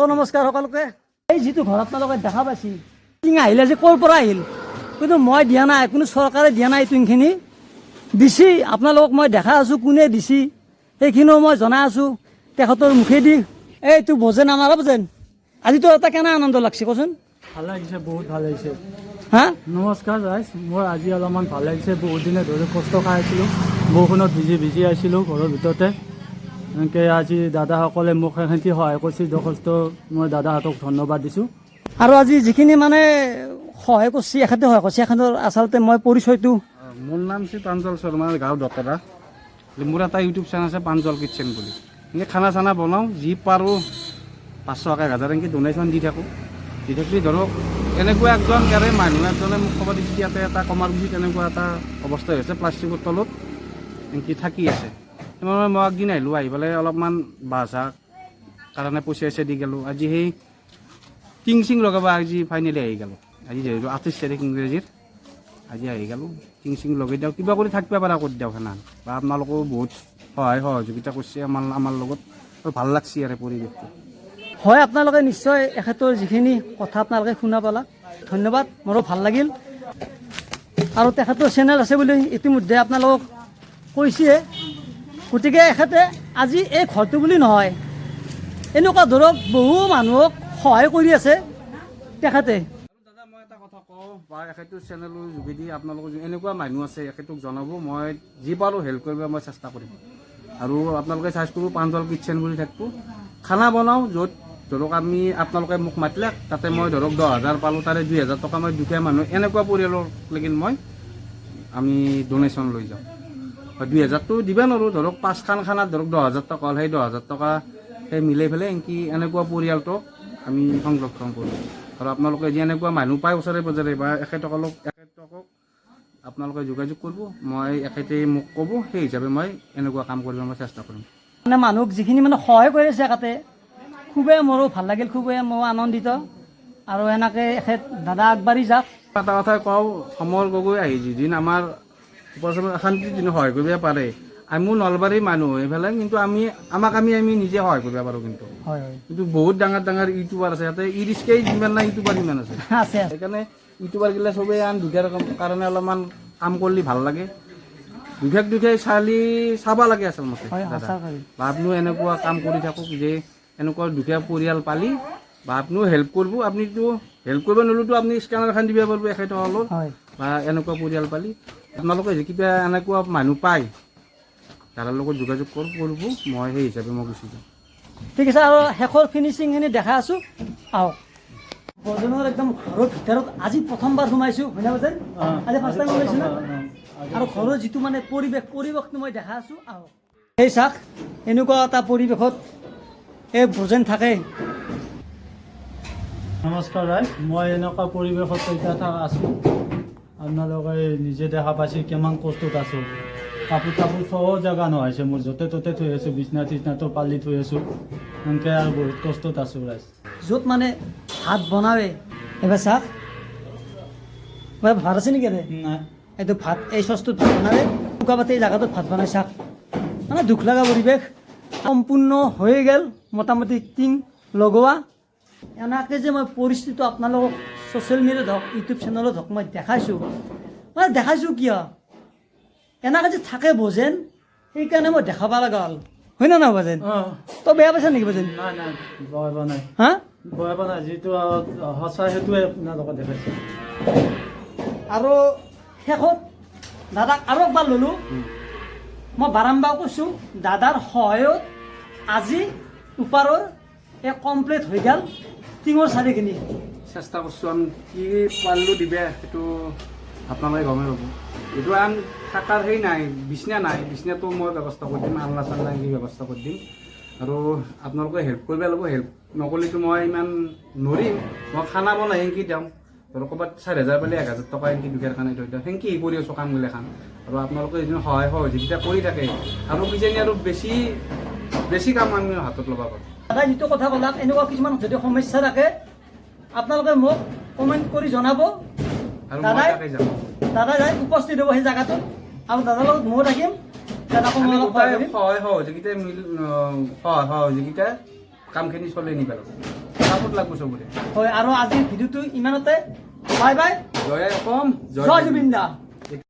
তো নমস্কাৰ সকলোকে। এই যিটো ঘৰ আপোনালোকে দেখা পাইছে টিং আহিলে যে ক'ৰ পৰা আহিল, কিন্তু মই দিয়া নাই, কোনো চৰকাৰে দিয়া নাই। টিংখিনি দিছি আপোনালোকক মই দেখা আছোঁ, কোনে দিছি সেইখিনিও মই জনাই আছোঁ তেখেতৰ মুখেদি। এইটো বজেন আমাৰ বজেন, আজিতো এটা কেনে আনন্দ লাগছে কচোন। ভাল লাগিছে, বহুত ভাল লাগিছে। হা নমস্কাৰ ৰাইজ, মই আজি অলপমান ভাল লাগিছে। বহুত দিনে ধৰি কষ্ট খাই আছিলোঁ, বৰষুণত ভিজি আহিছিলোঁ ঘৰৰ ভিতৰতে। এনেকৈ আজি দাদাসকলে মোক সেইখিনি সহায় কৰিছিল, যথেষ্ট মই দাদাহঁতক ধন্যবাদ দিছোঁ। আৰু আজি যিখিনি মানে সহায় কৰিছে, এখেতে সহায় কৰিছে, এখেতৰ আচলতে মই পৰিচয়টো। মোৰ নাম শ্ৰী প্ৰাঞ্জল শৰ্মা, গাঁও দতৰা। মোৰ এটা ইউটিউব চেনেল আছে প্ৰাঞ্জল কিটচেন বুলি। এনেকৈ খানা চানা বনাওঁ, যি পাৰোঁ 500 1000 এনেকৈ ডনেশ্যন দি থাকোঁ। দি থাকিলে ধৰক এনেকুৱা একজন মানুহ এজনে মোক খবৰ দিছে ইয়াতে এটা কমাৰগুৰিত তেনেকুৱা এটা অৱস্থা হৈছে, প্লাষ্টিকৰ তলত এনেকৈ থাকি আছে। মই একদিন আহিলোঁ, আহি পেলাই অলপমান বাঁহ চাহ কাৰণে পইচা দি গ'লোঁ। আজি সেই টিং চিং লগাব আজি ফাইনেলি আহি গ'লোঁ। আজি যিহেতু 28 তাৰিখ ইংৰাজীৰ, আজি আহি গ'লোঁ। টিং চিং লগাই দিওঁ, কিবা কৰি থাকিব পাৰা কৰি দিওঁ খানা। বা আপোনালোকেও বহুত সহায় সহযোগিতা কৰিছে আমাৰ লগত, ভাল লাগছে আৰু পৰিৱেশটো। হয়, আপোনালোকে নিশ্চয় এখেতৰ যিখিনি কথা আপোনালোকে শুনা পালা, ধন্যবাদ, মোৰো ভাল লাগিল। আৰু তেখেতৰ চেনেল আছে বুলি ইতিমধ্যে আপোনালোকক কৈছে। গতিকে এখেতে আজি এই ঘৰটো বুলি নহয়, এনেকুৱা ধৰক বহু মানুহক সহায় কৰি আছে তেখেতে। দাদা মই এটা কথা কওঁ, বা এখেতৰ চেনেলৰ যোগেদি আপোনালোকৰ এনেকুৱা মানুহ আছে এখেতক জনাব, মই যি পাৰোঁ হেল্প কৰিব মই চেষ্টা কৰিম। আৰু আপোনালোকে চাৰ্চ কৰিব প্ৰাঞ্জল কিটচেন বুলি থাকিব। খানা বনাওঁ য'ত ধৰক আপোনালোকে মোক মাতিলে, তাতে মই ধৰক 10,000 পালোঁ, তাৰে 2,000 টকা মই দুখীয়া মানুহ এনেকুৱা পৰিয়াললৈকে আমি ডনেশ্যন লৈ যাওঁ। 2,000টো দিব নোৱাৰোঁ, ধৰক 5খন খানাত ধৰক 10,000 টকা হ'ল, সেই 10,000 টকা সেই মিলাই পেলাই এনেকুৱা পৰিয়ালটোক আমি সংৰক্ষণ কৰোঁ। আৰু আপোনালোকে যি এনেকুৱা মানুহ পায় ওচৰে পাজৰে বা এখেতক আপোনালোকে যোগাযোগ কৰিব, মই এখেতে মোক ক'ব, সেই হিচাপে মই এনেকুৱা কাম কৰিব মই চেষ্টা কৰিম। মানে মানুহক যিখিনি মানে সহায় কৰি আছে তাতে খুবেই মোৰো ভাল লাগিল, খুবেই মই আনন্দিত। আৰু এনেকৈ এখেত দাদা আগবাঢ়ি যাওক। এটা কথাই কওঁ, সমৰ গগৈ আহি যিদিন আমাৰ শান্তিৰ দিন সহায় কৰিব পাৰে, আমিও নলবাৰীৰ মানুহ হৈ পেলাই কিন্তু আমি নিজে সহায় কৰিব পাৰোঁ। কিন্তু বহুত ডাঙৰ ইউটিউবাৰ আছে, ইয়াতে ইৰিস্কেই যিমান নাই ইউটিউবাৰ ইমান আছে। সেইকাৰণে ইউটিউবাৰগিলা চবেই দুখীয়াৰ কাৰণে অলপমান কাম কৰিলে ভাল লাগে। দুখীয়াই চাব লাগে আচলতে। বা আপুনিও এনেকুৱা কাম কৰি থাকক, যে এনেকুৱা দুখীয়া পৰিয়াল পালি বা আপুনিও হেল্প কৰিব। আপুনিতো হেল্প কৰিব নোৱাৰিলেতো আপুনি স্কেনাৰ এখন দিব পাৰিব এখেতসকলৰ। বা এনেকুৱা পৰিয়াল পালি আপোনালোকে যে কিবা এনেকুৱা মানুহ পায়, তাৰ লগত যোগাযোগ কৰিব, মই সেই হিচাপে মই গুচি যাম। ঠিক আছে, আৰু শেষৰ ফিনিচিংখিনি দেখাই আছোঁ, আহক। বজনৰ একদম ঘৰৰ ভিতৰত আজি প্ৰথমবাৰ সোমাইছোঁ, হয়নে বজেন? আজি ফাৰ্ষ্ট টাইম সোমাইছোঁ না? আৰু ঘৰৰ যিটো মানে পৰিৱেশটো মই দেখাই আছোঁ, আহক। সেই চাওক, এনেকুৱা এটা পৰিৱেশত এই ভোজন থাকে। নমস্কাৰ ৰাইজ, মই এনেকুৱা পৰিৱেশত এতিয়া আছোঁ। আপোনালোকে নিজে দেখা পাইছে কিমান কষ্টত আছোঁ। কাপোৰ চব জেগা নহৈছে, মোৰ য'তে ত'তে থৈ আছোঁ, বিচনা চিচনাটো পালি থৈ আছোঁ। এনেকৈ আৰু বহুত কষ্টত আছোঁ ৰাইজ। য'ত মানে ভাত বনাবে, এবাৰ চাওক, ভাত আছে নেকি ইয়াতে? নাই, এইটো ভাত, এই চচটোত ভাত বনাবে, শুকা পাতি এই জাগাটোত ভাত বনাই চাওক। মানে দুখ লগা পৰিৱেশ। সম্পূৰ্ণ হৈ গ'ল মোটামুটি টিং লগোৱা। এনেকৈ যে মই পৰিস্থিতিটো আপোনালোকক ছ'চিয়েল মিডিয়াত হওক, ইউটিউব চেনেলত হওক মই দেখাইছোঁ। মানে দেখাইছোঁ কিয়, এনেকৈ যে থাকে বজেন, সেইকাৰণে মই দেখাব লগা হ'ল, হয় না নহয় বজেন? তই বেয়া পাইছা নেকি বজেন? নাই বয় পোৱা নাই, হা বয় পোৱা নাই। যিটো সঁচা সেইটোৱে আপোনালোকে দেখাইছে। আৰু শেষত দাদাক আৰু একবাৰ ল'লোঁ। মই বাৰম্বাৰ কৈছোঁ, দাদাৰ সহায়ত আজি ওপৰৰ এই কমপ্লিট হৈ গ'ল টিঙৰ চাৰিখিনি। চেষ্টা কৰিছোঁ, আমি কি পাৰিলোঁ দিবে সেইটো আপোনালোকে গমেই পাব। এইটো আন থকাৰ সেই নাই, বিচনা নাই, বিচনাটো মই ব্যৱস্থা কৰি দিম, আলনা চালনা কি ব্যৱস্থা কৰি দিম। আৰু আপোনালোকে হেল্প কৰিব লাগিব, হেল্প নকৰিলেতো মই ইমান নোৱাৰিম। মই খানা বনাই সেনেকৈ দিওঁ, ধৰক ক'ৰবাত 4,000 পালে 1,000 টকা এনেকৈ দুখীয়াৰ কাৰণে থৈ দিওঁ, সেনেকৈ কৰি আছোঁ কামগিলাখান। আৰু আপোনালোকে যদি সহায় সহযোগিতা কৰি থাকে আৰু কিজানি আৰু বেছি কাম আমি হাতত ল'ব পাৰোঁ। দাদা যিটো কথা ক'লাক, এনেকুৱা কিছুমান যদি সমস্যা থাকে আপোনালোকে মোক কমেণ্ট কৰি জনাব। আৰু মই তাকে যাম, দাদা যাই উপস্থিত হ'ব সেই জেগাটোত, আৰু দাদাৰ লগত ময়ো থাকিম। দাদাকো মই অলপ সহায় কৰিম। সহায় সহযোগিতাই কামখিনি চলাই নিব লাগিব। ছাপোৰ্ট লাগব চবৰে হয় আৰু আজিৰ ভিডিঅ'টো ইমানতে বাই বাই জয় অসম জয় জুবিন দা